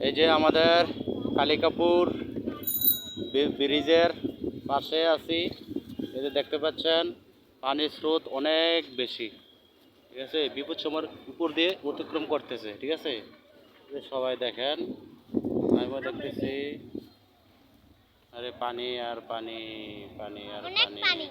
এই যে আমাদের কালিকাপুর ব্রিজের পাশে আছি। এই যে দেখতে পাচ্ছেন পানির স্রোত অনেক বেশি, ঠিক আছে। বিপদ সময়ের উপর দিয়ে অতিক্রম করতেছে, ঠিক আছে। সবাই দেখেন, আমিও দেখতেছি। আরে পানি আর পানি, পানি আর পানি।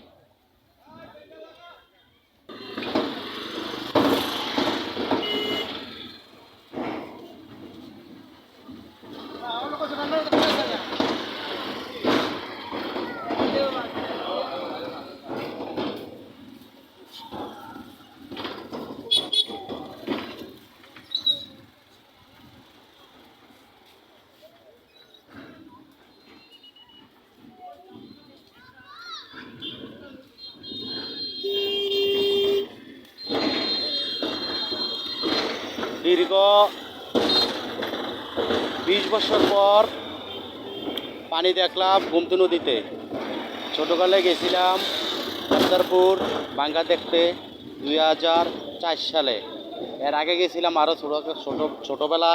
দীর্ঘ 20 বছর পর পানি দেখলাম গোমতী নদীতে। ছোটোকালে গেছিলাম আফতারপুর বাঙ্গা দেখতে 2004 সালে। এর আগে গেছিলাম আরও ছোটোবেলা,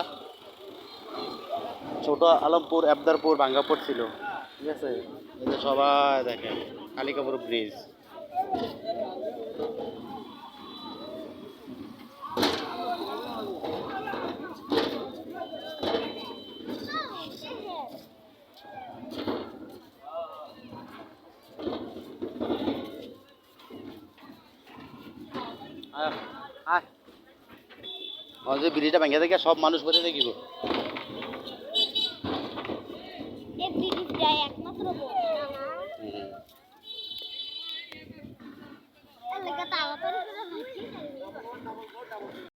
ছোট আলমপুর আবদারপুর বাঙ্গাপুর ছিল, ঠিক আছে। এই যে সবাই দেখেন কালিকাপুর ব্রিজ। যে ব্রিজটা ভেঙে দেখে সব মানুষ বেড়ে দেখিব।